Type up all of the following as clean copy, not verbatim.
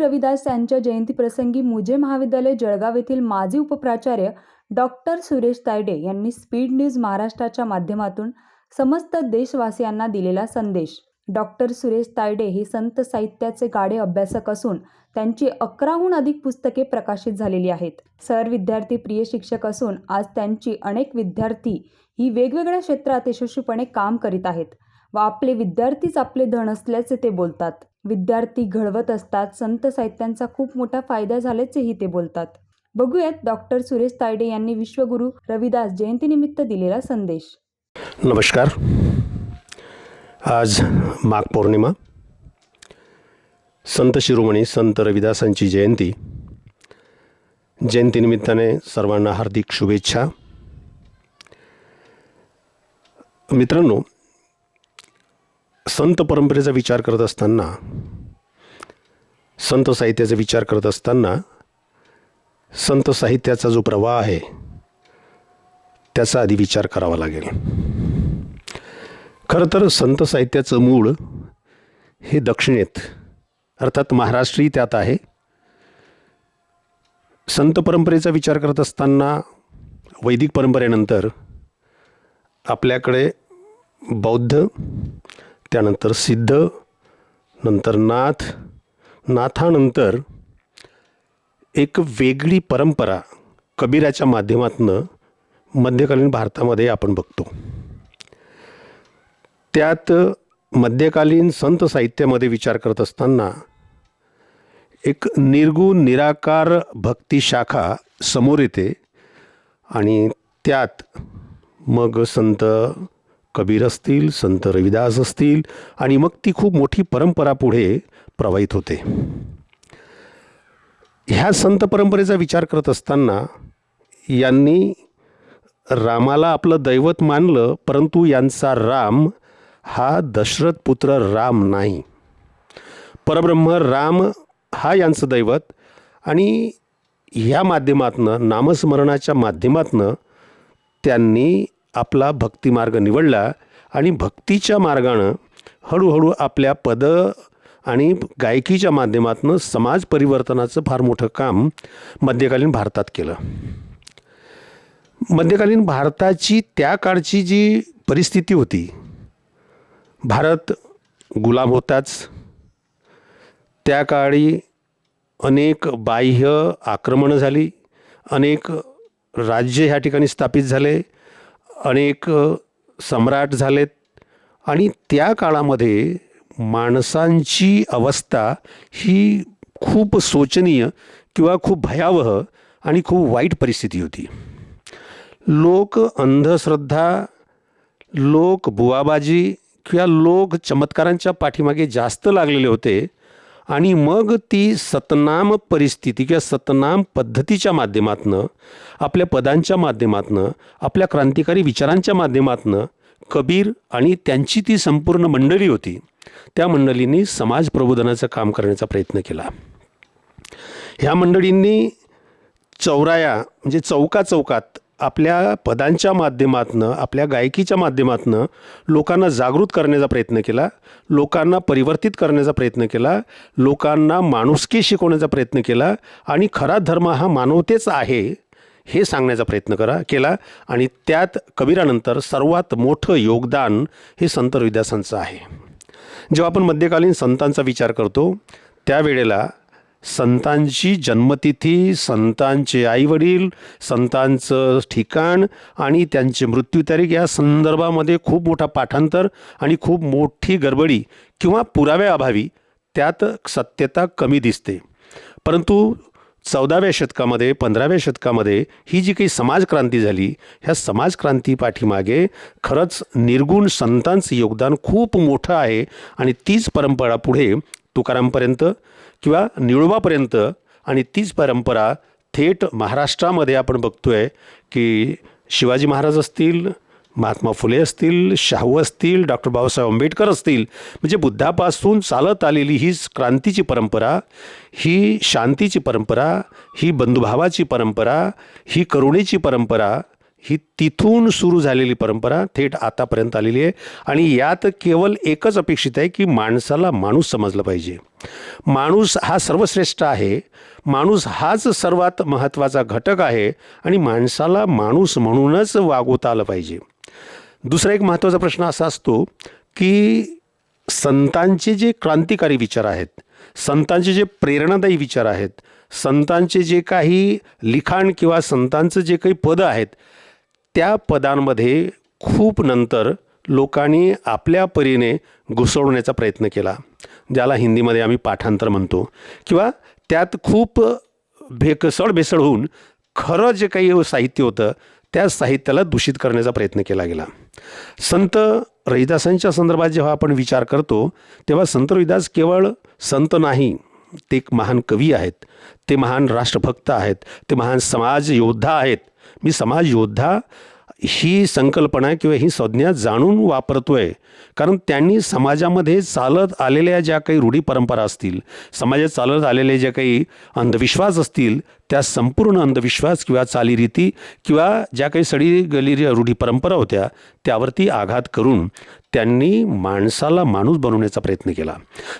रविदास यांच्या जयंतीप्रसंगी मुजे महाविद्यालय जळगाव येथील माजी उपप्राचार्य डॉक्टर सुरेश तायडे यांनी स्पीड न्यूज महाराष्ट्राच्या माध्यमातून समस्त देशवासियांना दिलेला संदेश. डॉक्टर सुरेश तायडे हे संत साहित्याचे गाढे अभ्यासक असून त्यांची 11हून अधिक पुस्तके प्रकाशित झालेली आहेत. सर विद्यार्थी प्रिय शिक्षक असून आज त्यांची अनेक विद्यार्थी ही वेगवेगळ्या क्षेत्रात यशस्वीपणे काम करीत आहेत व आपले विद्यार्थीच आपले धन असल्याचे ते बोलतात. विद्यार्थी घडवत असतात. संत साहित्यांचा खूप मोठा फायदा झाल्याचेही ते बोलतात. बघूयात डॉक्टर सुरेश तायडे यांनी विश्वगुरु रविदास जयंतीनिमित्त दिलेला संदेश. नमस्कार. आज माघ पौर्णिमा, संत शिरोमणी संत रविदासांची जयंती. जयंतीनिमित्ताने सर्वांना हार्दिक शुभेच्छा. मित्रांनो, संत परंपरेचा विचार करत असताना, संत साहित्याचा विचार करत असताना संत साहित्याचा जो प्रवाह आहे त्याचा आधी विचार करावा लागेल. खरं तर संत साहित्याचं मूळ हे दक्षिणेत अर्थात महाराष्ट्री त्यात आहे. संत परंपरेचा विचार करत असताना वैदिक परंपरेनंतर आपल्याकडे बौद्ध, त्यानंतर सिद्ध, नंतर नाथ, नाथानंतर एक वेगळी परंपरा कबीराच्या माध्यमातून मध्यकालीन भारतामध्ये आपण बघतो. त्यात मध्यकालीन संत साहित्यामध्ये विचार करत असताना एक निर्गुण निराकार भक्ती शाखा समोर येते आणि त्यात मग संत कबीर असतील, संत रविदास असतील आणि मग ती खूप मोठी परंपरा पुढे प्रवाहित होते. ह्या संत परंपरेचा विचार करत असताना यांनी रामाला आपलं दैवत मानलं, परंतु यांचा राम हा दशरथ पुत्र राम नाही. परब्रह्म राम हा यांचं दैवत आणि ह्या माध्यमातनं, नामस्मरणाच्या माध्यमातनं त्यांनी आपला भक्तिमार्ग निवडला आणि भक्तीच्या मार्गानं हळूहळू आपल्या पद आणि गायकीच्या माध्यमातून समाज परिवर्तनाचं फार मोठं काम मध्यकालीन भारतात केलं. मध्यकालीन भारताची त्या काळची जी परिस्थिती होती, भारत गुलाम होताच. त्या काळी अनेक बाह्य आक्रमणं झाली, अनेक राज्य ह्या ठिकाणी स्थापित झाले, अनेक सम्राट झालेत आणि त्या काळामध्ये माणसांची अवस्था ही खूप शोचनीय किंवा खूप भयावह आणि खूप वाईट परिस्थिती होती. लोक अंधश्रद्धा, लोक बुवाबाजी किंवा लोक चमत्कारांच्या पाठीमागे जास्त लागलेले होते आणि मग ती सतनाम परिस्थिती किंवा सतनाम पद्धतीच्या माध्यमातनं, आपल्या पदांच्या माध्यमातनं, आपल्या क्रांतिकारी विचारांच्या माध्यमातनं कबीर आणि त्यांची ती संपूर्ण मंडळी होती, त्या मंडळींनी समाज प्रबोधनाचं काम करण्याचा प्रयत्न केला. ह्या मंडळींनी चौराया म्हणजे चौकाचौकात आपल्या पदांच्या माध्यमातनं, आपल्या गायकीच्या माध्यमातनं लोकांना जागृत करण्याचा प्रयत्न केला, लोकांना परिवर्तित करण्याचा प्रयत्न केला, लोकांना माणुसकी शिकवण्याचा प्रयत्न केला आणि खरा धर्म हा मानवतेच आहे हे सांगण्याचा प्रयत्न केला. आणि त्यात कबीरानंतर सर्वात मोठं योगदान हे संत रविदासांचं आहे. जेव्हा आपण मध्यकालीन संतांचा विचार करतो त्यावेळेला संतांची जन्मतिथी, संतांचे आईवडील, संतांचं ठिकाण आणि त्यांचे मृत्यूतारीख या संदर्भामध्ये खूप मोठा पाठांतर आणि खूप मोठी गडबडी किंवा पुराव्याअभावी त्यात सत्यता कमी दिसते. परंतु 14व्या शतकामध्ये, 15व्या शतकामध्ये ही जी काही समाजक्रांती झाली, ह्या समाजक्रांती पाठीमागे खरंच निर्गुण संतांचं योगदान खूप मोठं आहे आणि तीच परंपरा पुढे तुकारामपर्यंत किंवा निळोबापर्यंत आणि तीच परंपरा थेट महाराष्ट्रामध्ये आपण बघतोय की शिवाजी महाराज असतील, महात्मा फुले असतील, शाहू असतील, डॉक्टर बाबासाहेब आंबेडकर असतील, म्हणजे बुद्धापासून चालत आलेली ही क्रांतीची परंपरा, ही शांतीची परंपरा, ही बंधुभावाची परंपरा, ही करुणेची परंपरा, ही तिथून सुरू झालेली परंपरा थेट आतापर्यंत आलेली आहे आणि यात केवळ एकच अपेक्षित आहे की माणसाला माणूस समजलं पाहिजे. माणूस हा सर्वश्रेष्ठ आहे, माणूस हाच सर्वात महत्त्वाचा घटक आहे आणि माणसाला माणूस म्हणूनच वागवता आलं पाहिजे. दुसरा एक महत्त्वाचा प्रश्न असा असतो की संतांचे जे क्रांतिकारी विचार आहेत, संतांचे जे प्रेरणादायी विचार आहेत, संतांचे जे काही लिखाण किंवा संतांचं जे काही पदं आहेत, त्या पदांमध्ये खूप नंतर लोकांनी आपल्या परीने घुसवण्याचा प्रयत्न केला, ज्याला हिंदीमध्ये आम्ही पाठांतर म्हणतो, किंवा त्यात खूप भेसळ होऊन खरं जे काही साहित्य होतं त्या साहित्याला दूषित करण्याचा प्रयत्न केला गेला. संत रहिदासांच्या संदर्भात जेव्हा आपण विचार करतो तेव्हा संत रहिदास केवळ संत नाही, ते एक महान कवी आहेत, ते महान राष्ट्रभक्त आहेत, ते महान समाज योद्धा आहेत. मी समाज योद्धा ही संकल्पना किंवा ही संज्ञा जाणून वापरतोय कारण त्यांनी समाजामध्ये चालत आलेल्या ज्या काही रूढी परंपरा असतील, समाजात चालत आलेले जे काही अंधविश्वास असतील, त्या संपूर्ण अंधविश्वास किंवा चालीरीती किंवा ज्या काही सडी गली रूढी परंपरा होत्या त्यावरती आघात करून त्यांनी माणसाला माणूस बनवण्याचा प्रयत्न केला.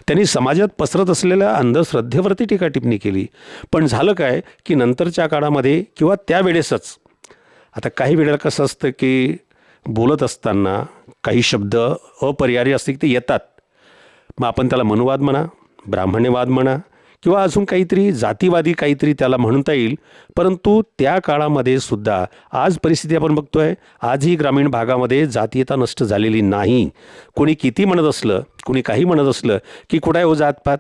त्यांनी समाजात पसरत असलेल्या अंधश्रद्धेवरती टीका टिप्पणी केली. पण झालं काय की नंतरच्या काळामध्ये किंवा त्यावेळेसच, आता काही वेळेला कसं असतं की बोलत असताना काही शब्द अपरिहार्य असते की ते येतात, मग आपण त्याला मनुवाद म्हणा, ब्राह्मण्यवाद म्हणा किंवा अजून काहीतरी जातीवादी काहीतरी त्याला म्हणता येईल. परंतु त्या काळामध्ये सुद्धा आज परिस्थिती आपण बघतोय, आजही ग्रामीण भागामध्ये जातीयता नष्ट झालेली नाही. कोणी किती म्हणत असलं, कोणी काही म्हणत असलं की कुठे हो जातपात,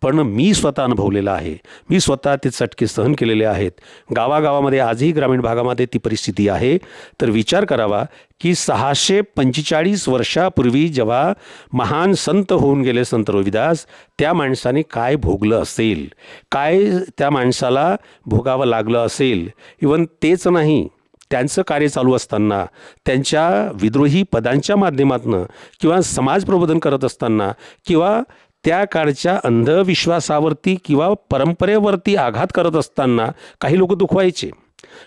पण मी स्वतः अनुभवलेलं आहे, मी स्वतः ते चटके सहन केलेले आहेत. गावागावामध्ये आजही ग्रामीण भागामध्ये ती परिस्थिती आहे. तर विचार करावा की 645 वर्षापूर्वी जेव्हा महान संत होऊन गेले संत रविदास, त्या माणसाने काय भोगलं असेल, काय त्या माणसाला भोगावं लागलं असेल. इवन तेच नाही, त्यांचं कार्य चालू असताना त्यांच्या विद्रोही पदांच्या माध्यमातून किंवा समाज प्रबोधन करत असताना किंवा त्या काळच्या अंधविश्वासावरती किंवा परंपरेवरती आघात करत असताना काही लोक दुखवायचे,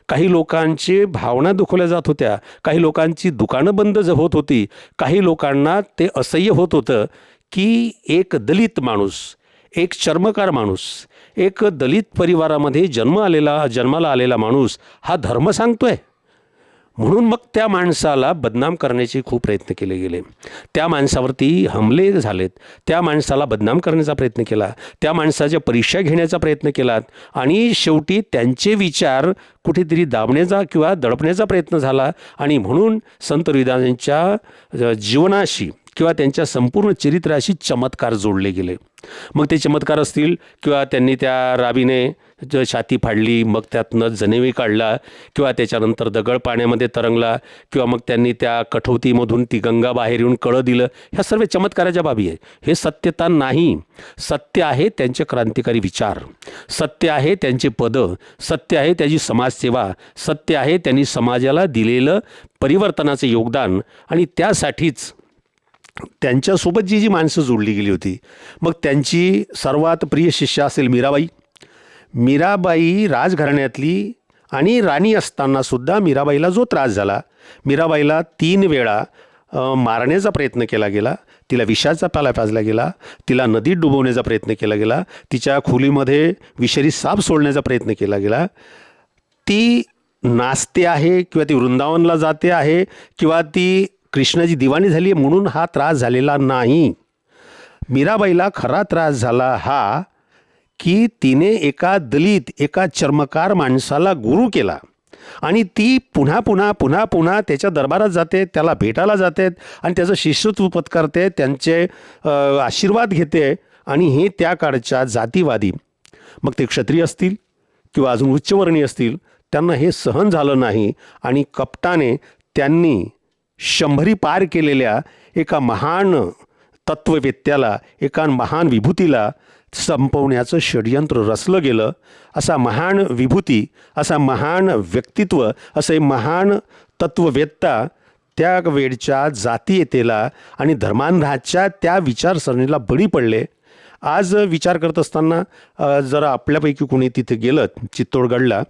काही लोकांची भावना दुखवल्या जात होत्या, काही लोकांची दुकानं बंद होत होती, काही लोकांना ते असह्य होत होतं की एक दलित माणूस, एक चर्मकार माणूस, एक दलित परिवारामध्ये जन्माला आलेला माणूस हा धर्म सांगतोय. म्हणून मग त्या माणसाला बदनाम करण्याचे खूप प्रयत्न केले गेले, त्या माणसावरती हमले झालेत, त्या माणसाला बदनाम करण्याचा प्रयत्न केला, त्या माणसाच्या परीक्षा घेण्याचा प्रयत्न केला आणि शेवटी त्यांचे विचार कुठेतरी दाबण्याचा किंवा दडपण्याचा प्रयत्न झाला. आणि म्हणून संत रविदासांच्या जीवनाशी किंवा त्यांच्या संपूर्ण चरित्राशी चमत्कार जोडले गेले. मग ते चमत्कार असतील किंवा त्यांनी त्या राबीने छाती फाडली, मग त्यातनं जनेवी काढला, किंवा त्याच्यानंतर दगड पाण्यामध्ये तरंगला, किंवा मग त्यांनी त्या कठोतीमधून ती गंगा बाहेर येऊन कळं दिलं. ह्या सर्व चमत्काराच्या बाबी आहे. हे सत्यता नाही. सत्य आहे त्यांचे क्रांतिकारी विचार, सत्य आहे त्यांचे पदं, सत्य आहे त्याची समाजसेवा, सत्य आहे त्यांनी समाजाला दिलेलं परिवर्तनाचं योगदान. आणि त्यासाठीच त्यांच्यासोबत जी माणसं जोडली गेली होती, मग त्यांची सर्वात प्रिय शिष्य असेल मीराबाई. मीराबाई राजघराण्यातली आणि राणी असतानासुद्धा मीराबाईला जो त्रास झाला, मीराबाईला 3 वेळा मारण्याचा प्रयत्न केला गेला, तिला विषाचा पाला पाजला गेला, तिला नदीत डुबवण्याचा प्रयत्न केला गेला, तिच्या खोलीमध्ये विषारी साप सोडण्याचा प्रयत्न केला गेला. ती नाचते आहे किंवा ती वृंदावनला जाते आहे किंवा ती कृष्णाची दिवाणी झाली आहे म्हणून हा त्रास झालेला नाही. मीराबाईला खरा त्रास झाला हा की तिने एका दलित, एका चर्मकार माणसाला गुरु केला आणि ती पुन्हा पुन्हा पुन्हा पुन्हा त्याच्या दरबारात जाते, त्याला भेटायला जाते आणि त्याचं शिष्यत्व पत्करते, त्यांचे आशीर्वाद घेते. आणि हे त्या काळच्या जातीवादी, मग ते क्षत्रिय असतील किंवा अजून उच्चवर्णीय असतील, त्यांना हे सहन झालं नाही आणि कपटाने त्यांनी 100 पार केलेल्या एका महान तत्ववेत्याला, एका महान विभूतीला संपवण्याचं षडयंत्र रचलं गेलं. असा महान विभूती, असा महान व्यक्तित्व, असे महान तत्ववेत्ता त्या वेळच्या जातीयतेला आणि धर्मांधाच्या त्या विचारसरणीला बळी पडले. आज विचार करत असताना जर आपल्यापैकी कोणी तिथे गेलं चित्तोडगडला,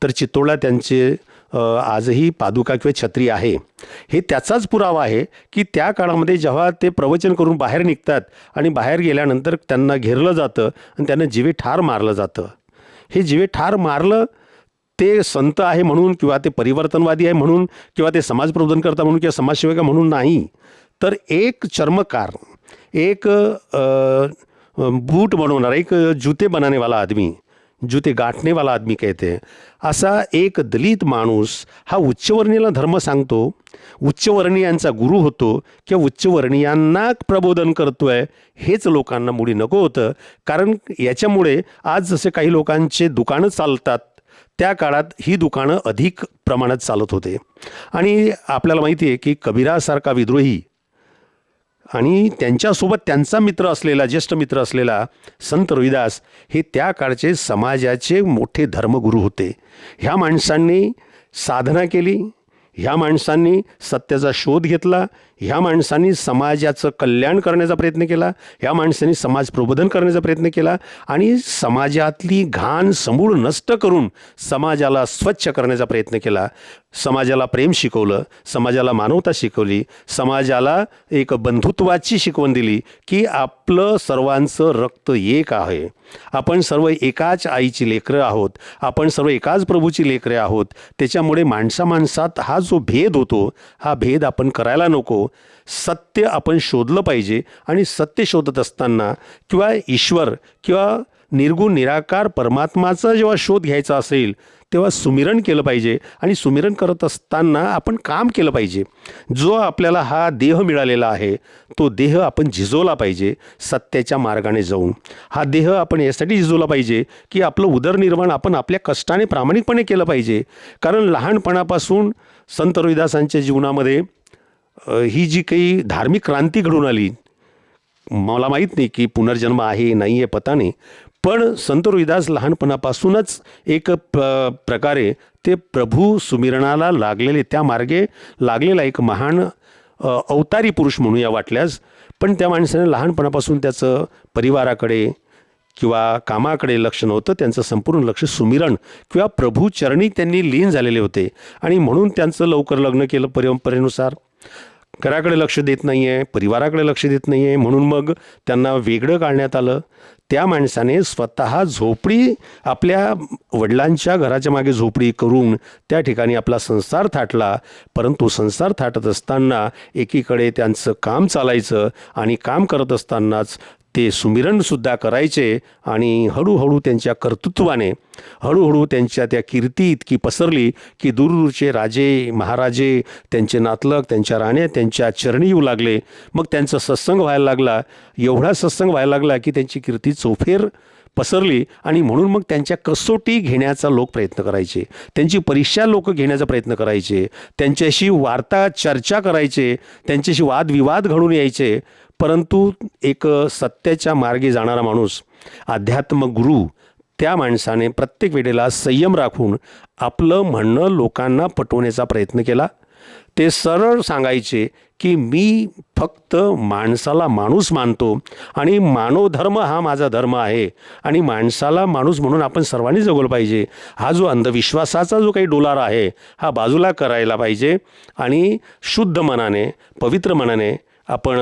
तर चित्तोडला त्यांचे आजही पादुका किंवा छत्री आहे, हे त्याचाच पुरावा आहे की त्या काळामध्ये जेव्हा ते प्रवचन करून बाहेर निघतात आणि बाहेर गेल्यानंतर त्यांना घेरलं जातं आणि त्यांना जीवे ठार मारलं जातं. हे जीवे ठार मारलं ते संत आहे म्हणून किंवा ते परिवर्तनवादी आहे म्हणून किंवा ते समाज प्रबोधनकर्ता म्हणून किंवा समाजसेवक म्हणून नाही, तर एक चर्मकार, एक बूट बनवणारा, एक जूते बनाने वाला आदमी, जूते गाठने वाला आदमी कहते हैं, असा एक दलित माणूस हा उच्चवर्णीयाला धर्म सांगतो, उच्चवर्णीयांचा गुरु होतो किंवा उच्चवर्णीयांना प्रबोधन करतोय, हेच लोकांना मुळी नको होतं. कारण याच्यामुळे आज जसे काही लोकांचे दुकानं चालतात, त्या काळात ही दुकानं अधिक प्रमाणात चालत होते. आणि आपल्याला माहिती आहे की कबीरासारखा विद्रोही आणि त्यांच्यासोबत त्यांचा मित्र असलेला, ज्येष्ठ मित्र असलेला संत रविदास हे त्या काळचे समाजाचे मोठे धर्मगुरू होते. ह्या माणसांनी साधना केली, ह्या माणसांनी सत्याचा शोध घेतला, ह्या माणसांनी समाजाचं कल्याण करण्याचा प्रयत्न केला, ह्या माणसांनी समाज प्रबोधन करण्याचा प्रयत्न केला आणि समाजातली घाण समूळ नष्ट करून समाजाला स्वच्छ करण्याचा प्रयत्न केला. समाजाला प्रेम शिकवलं, समाजाला मानवता शिकवली, समाजाला एक बंधुत्वाची शिकवण दिली की आपलं सर्वांचं रक्त एक आहे, आपण सर्व एकाच आईची लेकरं आहोत, आपण सर्व एकाच प्रभूची लेकरे आहोत. त्याच्यामुळे माणसात हा जो भेद होतो, हा भेद आपण करायला नको. सत्य आपण शोधलं पाहिजे आणि सत्य शोधत असताना किंवा ईश्वर किंवा निर्गुण निराकार परमात्माचा जेव्हा शोध घ्यायचा असेल तेव्हा सुमिरण केलं पाहिजे आणि सुमिरण करत असताना आपण काम केलं पाहिजे. जो आपल्याला हा देह मिळालेला आहे तो देह आपण झिजवला पाहिजे सत्याच्या मार्गाने जाऊन. हा देह आपण यासाठी झिजवला पाहिजे की आपलं उदरनिर्वाह आपण आपल्या कष्टाने प्रामाणिकपणे केलं पाहिजे. कारण लहानपणापासून संत रविदासांच्या जीवनामध्ये ही जी काही धार्मिक क्रांती घडून आली, मला माहीत नाही की पुनर्जन्म आहे नाही आहे पता नाही, पण संत रविदास लहानपणापासूनच एक प्रकारे ते प्रभू सुमिरणाला लागलेले, त्या मार्गे लागलेला एक महान अवतारी पुरुष म्हणूया वाटल्यास. पण त्या माणसाने लहानपणापासून त्याचं परिवाराकडे किंवा कामाकडे लक्ष नव्हतं, त्यांचं संपूर्ण लक्ष सुमिरण किंवा प्रभू चरणी त्यांनी लीन झालेले होते आणि म्हणून त्यांचं लवकर लग्न केलं परंपरेनुसार. घराकडे लक्ष देत नाही आहे, परिवाराकडे लक्ष देत नाही आहे, म्हणून मग त्यांना वेगळं काढण्यात आलं. त्या माणसाने स्वतः झोपडी, आपल्या वडिलांच्या घराच्या मागे झोपडी करून त्या ठिकाणी आपला संसार थाटला. परंतु संसार थाटत असताना एकीकडे त्यांचं काम चालायचं आणि काम करत असतानाच ते सुमिरणसुद्धा करायचे आणि हळूहळू त्यांच्या कर्तृत्वाने, हळूहळू त्यांच्या त्या कीर्ती इतकी पसरली की दूरदूरचे राजे महाराजे, त्यांचे नातलग, त्यांच्या राण्या त्यांच्या चरणी येऊ लागले. मग त्यांचा सत्संग व्हायला लागला, एवढा सत्संग व्हायला लागला की त्यांची कीर्ती चौफेर पसरली आणि म्हणून मग त्यांच्या कसोटी घेण्याचा लोक प्रयत्न करायचे, त्यांची परीक्षा लोक घेण्याचा प्रयत्न करायचे, त्यांच्याशी वार्ता चर्चा करायचे, त्यांच्याशी वादविवाद घडून यायचे. परंतु एक सत्याच्या मार्गे जाणारा माणूस, अध्यात्म गुरु, त्या माणसाने प्रत्येक वेळेला संयम राखून आपलं म्हणणं लोकांना पटवण्याचा प्रयत्न केला. ते सरळ सांगायचे की मी फक्त माणसाला माणूस मानतो आणि मानवधर्म हा माझा धर्म आहे आणि माणसाला माणूस म्हणून आपण सर्वांनी जगवलं पाहिजे. हा जो अंधविश्वासाचा जो काही डोलारा आहे हा बाजूला करायला पाहिजे आणि शुद्ध मनाने, पवित्र मनाने आपण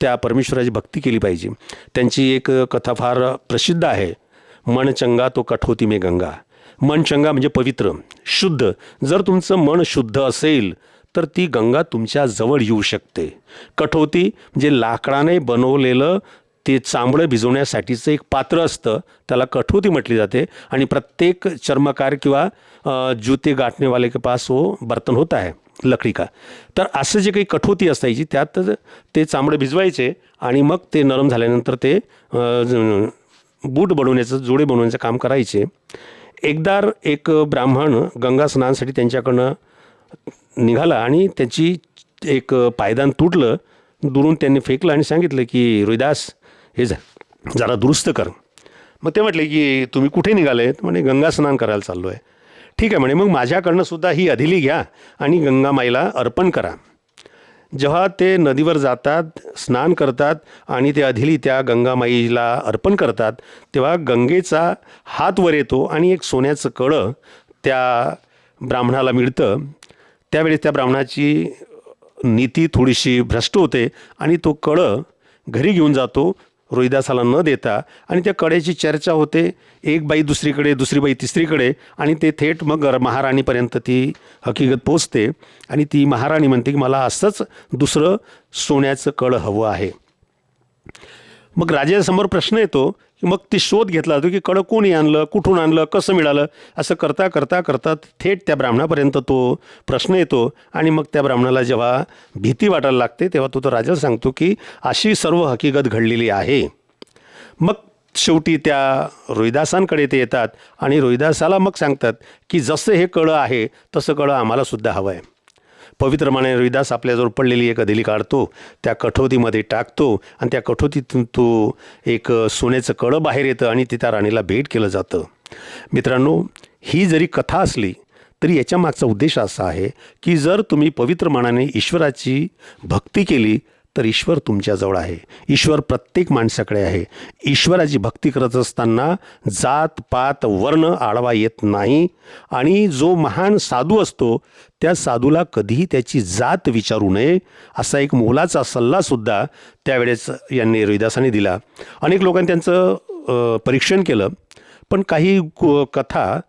त्या परमेश्वराची भक्ती केली पाहिजे. त्यांची एक कथा फार प्रसिद्ध आहे, मन चंगा तो कठोती में गंगा. मन चंगा म्हणजे पवित्र, शुद्ध. जर तुमचं मन शुद्ध असेल तर ती गंगा तुमच्या जवळ येऊ शकते. कठोती म्हणजे लाकडाने बनवलेलं ते चांबडं भिजवण्यासाठीचं एक पात्र असतं, त्याला कठोती म्हटली जाते. आणि प्रत्येक चर्मकार किंवा जूते गाठनेवाले के पास वो बर्तन होता है लकडी का. तर असं जे काही कठोती असायची त्यात ते चांबडे भिजवायचे आणि मग ते नरम झाल्यानंतर ते बूट बनवण्याचं, जोडे बनवण्याचं काम करायचे. एकदा एक ब्राह्मण गंगा स्नानासाठी त्यांच्याकडनं निघाला आणि त्याची एक पायदान तुटलं, दुरून त्यांनी फेकलं आणि सांगितलं की रविदास हे जरा दुरुस्त कर. मग ते म्हटले की तुम्ही कुठे निघाले? म्हणे गंगा स्नान करायला चाललो आहे. ठीक आहे म्हणे, मग माझ्याकडनं सुद्धा ही अधिली घ्या आणि गंगामाईला अर्पण करा. जेव्हा ते नदीवर जातात, स्नान करतात आणि ते अधिली त्या गंगामाईला अर्पण करतात तेव्हा गंगेचा हात वर येतो आणि एक सोन्याचं कळं त्या ब्राह्मणाला मिळतं त्यावेळेस त्या ब्राह्मणाची नीती थोडीशी भ्रष्ट होते आणि तो कळं घरी घेऊन जातो रोहिदासाला न देता आणि त्या कड्याची चर्चा होते. एक बाई दुसरीकडे, दुसरी बाई तिसरीकडे आणि ते थेट मग महाराणीपर्यंत ती हकीकत पोचते आणि ती महाराणी म्हणते की मला असंच दुसरं सोन्याचं कळं हवं आहे. मग राजासमोर प्रश्न येतो की मग ते शोध घेतला जातो की कळं कोणी आणलं, कुठून आणलं, कसं मिळालं. असं करता करता करता थेट त्या ब्राह्मणापर्यंत तो प्रश्न येतो आणि मग त्या ब्राह्मणाला जेव्हा भीती वाटायला लागते तेव्हा तो राजा सांगतो की अशी सर्व हकीकत घडलेली आहे. मग शेवटी त्या रोहिदासांकडे ते येतात आणि रोहिदासाला मग सांगतात की जसं हे कळं आहे तसं कळं आम्हाला सुद्धा हवं आहे. पवित्रपणे रोहिदास आपल्याजवळ पडलेली एक अदिली काढतो, त्या कठोतीमध्ये टाकतो आणि त्या कठोतीतून तो एक सोन्याचं कळं बाहेर येतं आणि त्या राणीला भेट केलं जातं. मित्रांनो, ही जरी कथा असली तरी याच्या मागचा उद्देश असा आहे की जर तुम्ही पवित्र मनाने ईश्वराची भक्ती केली तर ईश्वर तुमच्याजवळ आहे. ईश्वर प्रत्येक माणसाकडे आहे. ईश्वराची भक्ती करत असताना जात पात वर्ण आडवा येत नाही आणि जो महान साधू असतो त्या साधूला कधीही त्याची जात विचारू नये असा एक मोलाचा सल्लासुद्धा त्यावेळेस यांनी रोहिदासांनी दिला. अनेक लोकांनी त्यांचं परीक्षण केलं पण काही कथा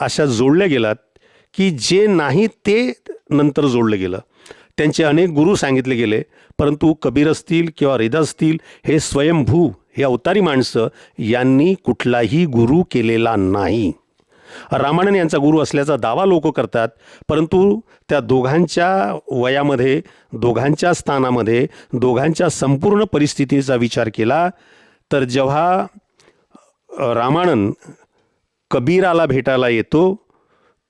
अशा जोडल्या गेलात की जे नाही ते नंतर जोडलं गेलं. त्यांचे अनेक गुरु सांगितले गेले परंतु कबीर असतील किंवा रोहिदास असतील हे स्वयंभू हे अवतारी माणसं यांनी कुठलाही गुरु केलेला नाही. रामानंद यांचा गुरु असल्याचा दावा लोक करतात परंतु त्या दोघांच्या वयामध्ये, दोघांच्या स्थानामध्ये, दोघांच्या संपूर्ण परिस्थितीचा विचार केला तर जेव्हा रामानंद कबीराला भेटायला येतो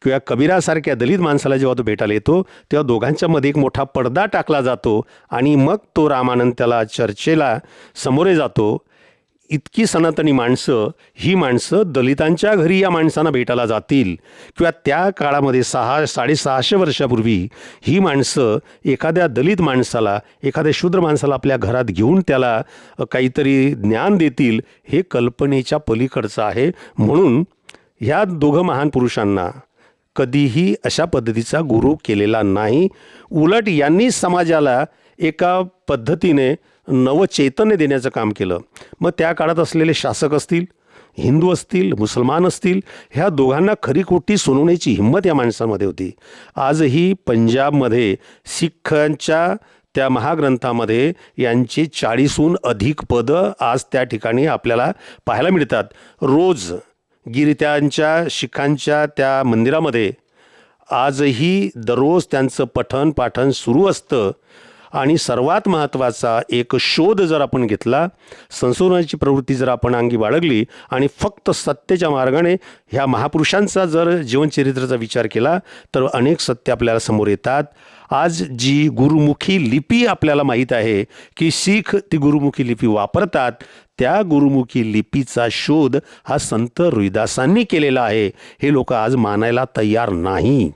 किंवा कबीरासारख्या दलित माणसाला जेव्हा तो भेटायला येतो तेव्हा दोघांच्यामध्ये एक मोठा पडदा टाकला जातो आणि मग तो रामानंद त्याला चर्चेला सामोरे जातो. इतकी सनातनी माणसं, ही माणसं दलितांच्या घरी या माणसांना भेटायला जातील किंवा त्या काळामध्ये 600-650 वर्षापूर्वी ही माणसं एखाद्या दलित माणसाला, एखाद्या शूद्र माणसाला आपल्या घरात घेऊन त्याला काहीतरी ज्ञान देतील हे कल्पनेच्या पलीकडचं आहे. म्हणून ह्या दोघं महान पुरुषांना कधीही अशा पद्धतीचा गुरु केलेला नाही. उलट यांनी समाजाला एका पद्धतीने नवचैतन्य देण्याचं काम केलं. मग त्या काळात असलेले शासक असतील, हिंदू असतील, मुसलमान असतील, ह्या दोघांना खरी खोटी सोनवण्याची हिंमत या माणसांमध्ये होती. आजही पंजाबमध्ये सिखांच्या त्या महाग्रंथामध्ये यांची 40हून अधिक पदं आज त्या ठिकाणी आपल्याला पाहायला मिळतात. रोज गिरित्यांच्या शिखांच्या त्या मंदिरामध्ये आजही दररोज त्यांचं पठण पाठण सुरू असतं. आणि सर्वात महत्त्वाचा एक शोध जर आपण घेतला, संशोधनाची प्रवृत्ती जर आपण अंगी बाळगली आणि फक्त सत्याच्या मार्गाने ह्या महापुरुषांचा जर जीवनचरित्राचा विचार केला तर अनेक सत्य आपल्याला समोर येतात. आज जी गुरुमुखी लिपी आपल्याला माहीत आहे की शीख ती गुरुमुखी लिपी वापरतात, त्या गुरुमुखी लिपीचा शोध हा संत रोहिदासांनी केलेला आहे. हे लोक आज मानायला तयार नाही.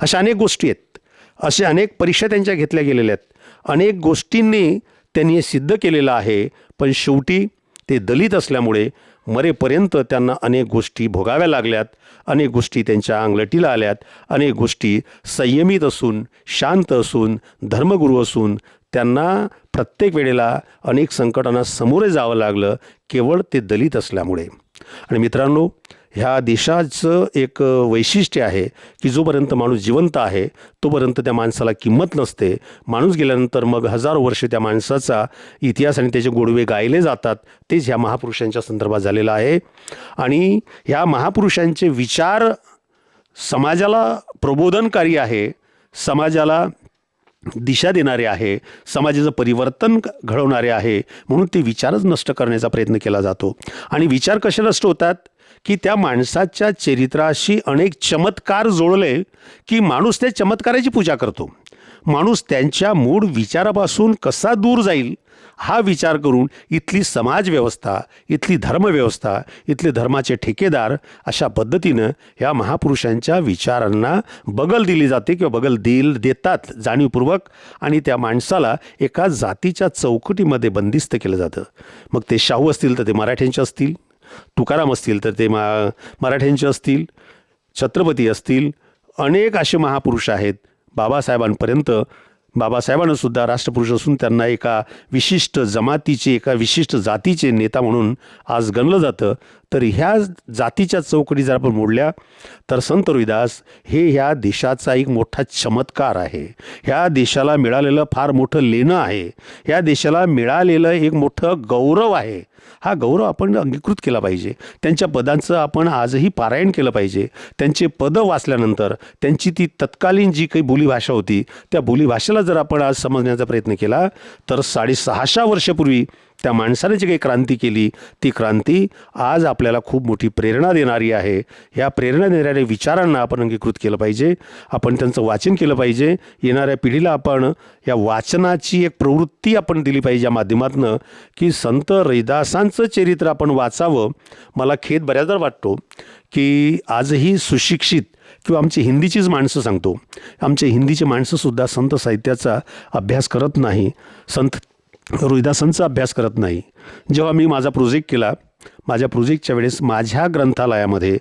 अशा अनेक गोष्टी आहेत, असे अनेक परीक्षा त्यांच्या घेतल्या गेलेल्या आहेत, अनेक गोष्टींनी त्यांनी हे सिद्ध केलेलं आहे. पण शेवटी ते दलित असल्यामुळे मरेपर्यंत त्यांना अनेक गोष्टी भोगाव्या लागल्यात, अनेक गोष्टी त्यांच्या अंगलटीला आल्यात, अनेक गोष्टी संयमित असून, शांत असून, धर्मगुरू असून त्यांना प्रत्येक वेळेला अनेक संकटांना सामोरे जावं लागलं केवळ ते दलित असल्यामुळे. आणि मित्रांनो, ह्या देशाचं एक वैशिष्ट्य आहे की जोपर्यंत माणूस जिवंत आहे तोपर्यंत त्या माणसाला किंमत नसते. माणूस गेल्यानंतर मग हजारो वर्ष त्या माणसाचा इतिहास आणि त्याचे गोडवे गायले जातात. तेच ह्या महापुरुषांच्या संदर्भात झालेलं आहे. आणि ह्या महापुरुषांचे विचार समाजाला प्रबोधनकारी आहे, समाजाला दिशा देणारे आहे, समाजाचं परिवर्तन घडवणारे आहे. म्हणून ते विचारच नष्ट करण्याचा प्रयत्न केला जातो. आणि विचार कसे नष्ट होतात की त्या माणसाच्या चरित्राशी अनेक चमत्कार जोडले की माणूस त्या चमत्काराची पूजा करतो. माणूस त्यांच्या मूळ विचारापासून कसा दूर जाईल हा विचार करून इथली समाजव्यवस्था, इथली धर्मव्यवस्था, इथले धर्माचे ठेकेदार अशा पद्धतीनं ह्या महापुरुषांच्या विचारांना बगल दिली जाते किंवा बगल देतात जाणीवपूर्वक. आणि त्या माणसाला एका जातीच्या चौकटीमध्ये बंदिस्त केलं जातं. मग ते शाहू असतील तर ते मराठ्यांचे असतील, तुकाराम असतील तर ते मराठ्यांचे असतील, छत्रपती असतील, अनेक असे महापुरुष आहेत बाबासाहेबांपर्यंत. बाबासाहेबांना सुद्धा राष्ट्रपुरुष असून त्यांना एका विशिष्ट जमातीचे, एका विशिष्ट जातीचे नेता म्हणून आज गणलं जातं. तर ह्या जातीच्या चौकटी जर आपण मोडल्या तर संत रोहिदास हे ह्या देशाचा एक मोठा चमत्कार आहे. ह्या देशाला मिळालेलं फार मोठं लेणं आहे. ह्या देशाला मिळालेलं एक मोठं गौरव आहे. हा गौरव आपण अंगीकृत केला पाहिजे. त्यांच्या पदांचं आपण आजही पारायण केलं पाहिजे. त्यांचे पदं वाचल्यानंतर त्यांची ती तत्कालीन जी काही बोलीभाषा होती त्या बोलीभाषेला जर आपण आज समजण्याचा प्रयत्न केला तर 650 वर्षापूर्वी त्या माणसाने जी काही क्रांती केली ती क्रांती आज आपल्याला खूप मोठी प्रेरणा देणारी आहे. ह्या प्रेरणा देणाऱ्या विचारांना आपण अंगीकृत केलं पाहिजे. आपण त्यांचं वाचन केलं पाहिजे. येणाऱ्या पिढीला आपण या वाचनाची एक प्रवृत्ती आपण दिली पाहिजे या माध्यमातून की संत रैदासांचं चरित्र आपण वाचावं. मला खेद बऱ्याचदा वाटतो की आजही सुशिक्षित किंवा आमची हिंदीचीच माणसं सांगतो, आमचे हिंदीचे माणसंसुद्धा संत साहित्याचा अभ्यास करत नाही, संत रोहिदासांचा अभ्यास करत नाही. जेव्हा मी माझा प्रोजेक्ट केला, माझ्या प्रोजेक्टच्या वेळेस माझ्या ग्रंथालयामध्ये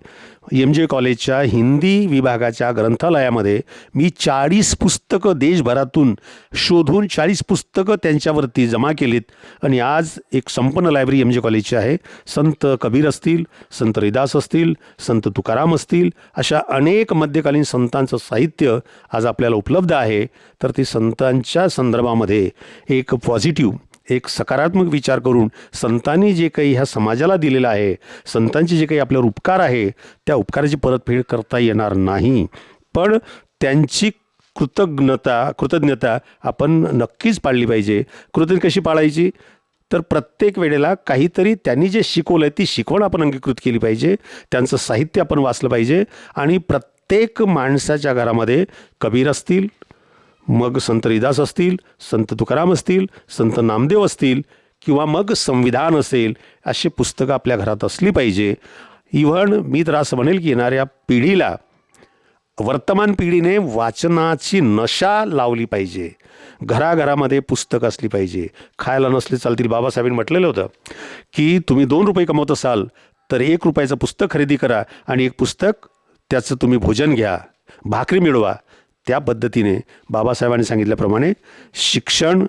MJ कॉलेजच्या हिंदी विभागाच्या ग्रंथालयामध्ये मी 40 पुस्तकं देशभरातून शोधून 40 पुस्तकं त्यांच्यावरती जमा केलीत. आणि आज एक संपन्न लायब्ररी MJ कॉलेजची आहे. संत कबीर असतील, संत रैदास असतील, संत तुकाराम असतील, अशा अनेक मध्यकालीन संतांचं साहित्य आज आपल्याला उपलब्ध आहे. तर ते संतांच्या संदर्भामध्ये एक पॉझिटिव्ह, एक सकारात्मक विचार करून संतांनी जे काही ह्या समाजाला दिलेलं आहे, संतांचे जे काही आपल्यावर उपकार आहे त्या उपकाराची परतफेड करता येणार नाही. पण त्यांची कृतज्ञता आपण नक्कीच पाळली पाहिजे. कृतज्ञता कशी पाळायची? तर प्रत्येक वेळेला काहीतरी त्यांनी जे शिकवलं आहे ती शिकवण आपण अंगीकृत केली पाहिजे. त्यांचं साहित्य आपण वाचलं पाहिजे. आणि प्रत्येक माणसाच्या घरामध्ये कबीर असतील, मग संत रैदास असतील, संत तुकाराम असतील, संत नामदेव असतील किंवा मग संविधान असेल, अशी पुस्तकं आपल्या घरात असली पाहिजे. इव्हन मी तर असं म्हणेल की येणाऱ्या पिढीला, वर्तमान पिढीने वाचनाची नशा लावली पाहिजे. घराघरामध्ये पुस्तक असली पाहिजे. खायला नसले चालतील. बाबासाहेबांनी म्हटलेलं होतं की तुम्ही 2 रुपये कमवत असाल तर 1 रुपयाचं पुस्तक खरेदी करा आणि एक पुस्तक त्याचं तुम्ही भोजन घ्या, भाकरी मिळवा. त्या पद्धतीने बाबासाहेबांनी सांगितल्याप्रमाणे शिक्षण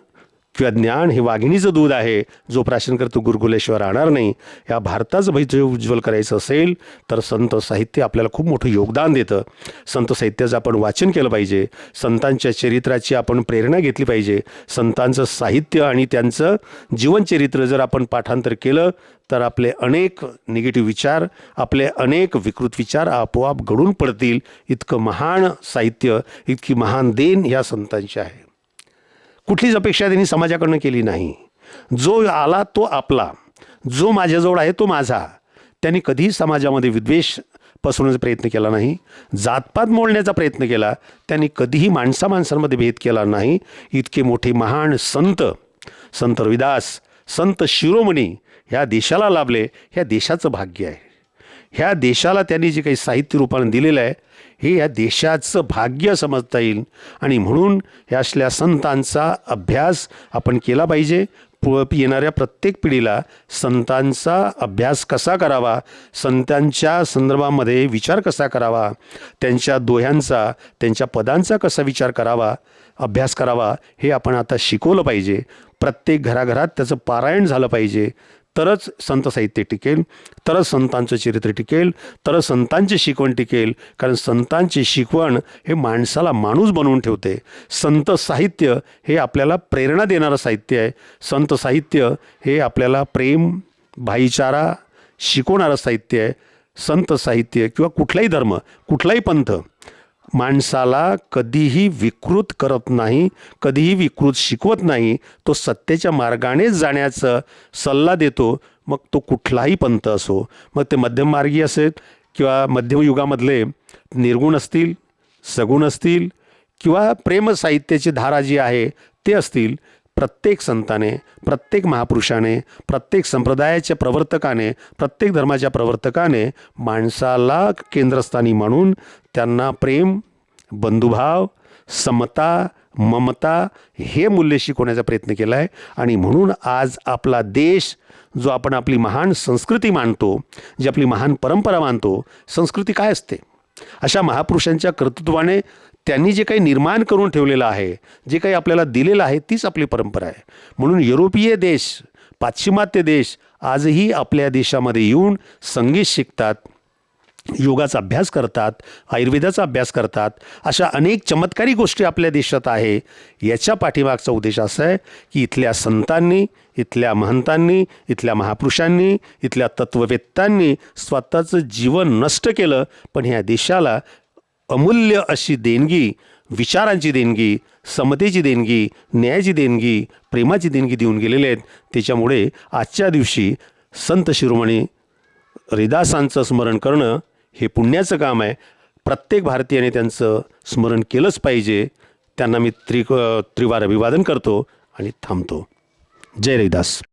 किंवा ज्ञान हे वाघिणीचं दूध आहे, जो प्राशन करतो गुरगुल्याशिवाय राहणार नाही. या भारताचं भविष्य उज्ज्वल करायचं असेल तर संत साहित्य आपल्याला खूप मोठं योगदान देतं. संत साहित्याचं आपण वाचन केलं पाहिजे. संतांच्या चरित्राची आपण प्रेरणा घेतली पाहिजे. संतांचं साहित्य आणि त्यांचं जीवनचरित्र जर आपण पाठांतर केलं तर आपले अनेक निगेटिव्ह विचार, आपले अनेक विकृत विचार आपोआप घडून पडतील. इतकं महान साहित्य, इतकी महान देण या संतांची आहे. कुठलीच अपेक्षा त्यांनी समाजाकडनं केली नाही. जो आला तो आपला, जो माझ्याजवळ आहे तो माझा. त्यांनी कधीही समाजामध्ये विद्वेष पसरवण्याचा प्रयत्न केला नाही. जातपात मोडण्याचा प्रयत्न केला. त्यांनी कधीही माणसामध्ये भेद केला नाही. इतके मोठे महान संत, संत रविदास, संत शिरोमणी ह्या देशाला लाभले. ह्या देशाचं भाग्य आहे. ह्या देशाला त्यांनी जे काही साहित्य रूपाने दिलेलं आहे हे या देशाचं भाग्य समजता येईल. आणि म्हणून ह्या असल्या संतांचा अभ्यास आपण केला पाहिजे. येणाऱ्या प्रत्येक पिढीला संतांचा अभ्यास कसा करावा, संतांच्या संदर्भामध्ये विचार कसा करावा, त्यांच्या दोह्यांचा, त्यांच्या पदांचा कसा विचार करावा, अभ्यास करावा, हे आपण आता शिकवलं पाहिजे. प्रत्येक घराघरात त्याचं पारायण झालं पाहिजे. तरच संत साहित्य टिकेल, तरच संतांचं चरित्र टिकेल, तरच संतांची शिकवण टिकेल. कारण संतांची शिकवण हे माणसाला माणूस बनवून ठेवते. संत साहित्य हे आपल्याला प्रेरणा देणारं साहित्य आहे. संत साहित्य हे आपल्याला प्रेम, भाईचारा शिकवणारं साहित्य आहे. संत साहित्य किंवा कुठलाही धर्म, कुठलाही पंथ माणसाला कधीही विकृत करत नाही, कधीही विकृत शिकवत नाही. तो सत्याच्या मार्गानेच जाण्याचा सल्ला देतो. मग तो कुठलाही पंथ असो, मग ते मध्यममार्गी असेल किंवा मध्यमयुगामधले निर्गुण असतील, सगुण असतील किंवा प्रेम साहित्याची धारा जी आहे ते असतील. प्रत्येक संताने, प्रत्येक महापुरुषाने, प्रत्येक संप्रदायाच्या प्रवर्तकाने, प्रत्येक धर्माच्या प्रवर्तकाने माणसाला केंद्रस्थानी मानून त्यांना प्रेम, बंधुभाव, समता, ममता हे मूल्य शिकवण्याचा प्रयत्न केला आहे. आणि म्हणून आज आपला देश, जो आपण आपली महान संस्कृती मानतो, जी आपली महान परंपरा मानतो. संस्कृती काय असते? अशा महापुरुषांच्या कर्तृत्वाने त्यांनी जे काही निर्माण करून ठेवलेलं आहे, जे काही आपल्याला दिलेलं आहे, तीच आपली परंपरा आहे. म्हणून युरोपीय देश, पाश्चिमात्य देश आजही आपल्या देशामध्ये येऊन संगीत शिकतात, योगाचा अभ्यास करतात, आयुर्वेदाचा अभ्यास करतात. अशा अनेक चमत्कारी गोष्टी आपल्या देशात आहे. याच्या पाठीमागचा उद्देश असा आहे की इथल्या संतांनी, इथल्या महंतांनी, इथल्या महापुरुषांनी, इथल्या तत्ववेत्तांनी स्वतःचं जीवन नष्ट केलं, पण ह्या देशाला अमूल्य अशी देणगी, विचारांची देणगी, समतेची देणगी, न्यायाची देणगी, प्रेमाची देणगी देऊन गेलेले आहेत. त्याच्यामुळे आजच्या दिवशी संत शिरोमणी रविदासांचं स्मरण करणं हे पुण्याचं काम आहे. प्रत्येक भारतीयाने त्यांचं स्मरण केलंच पाहिजे. त्यांना मी त्रिवार अभिवादन करतो आणि थांबतो. जय रविदास.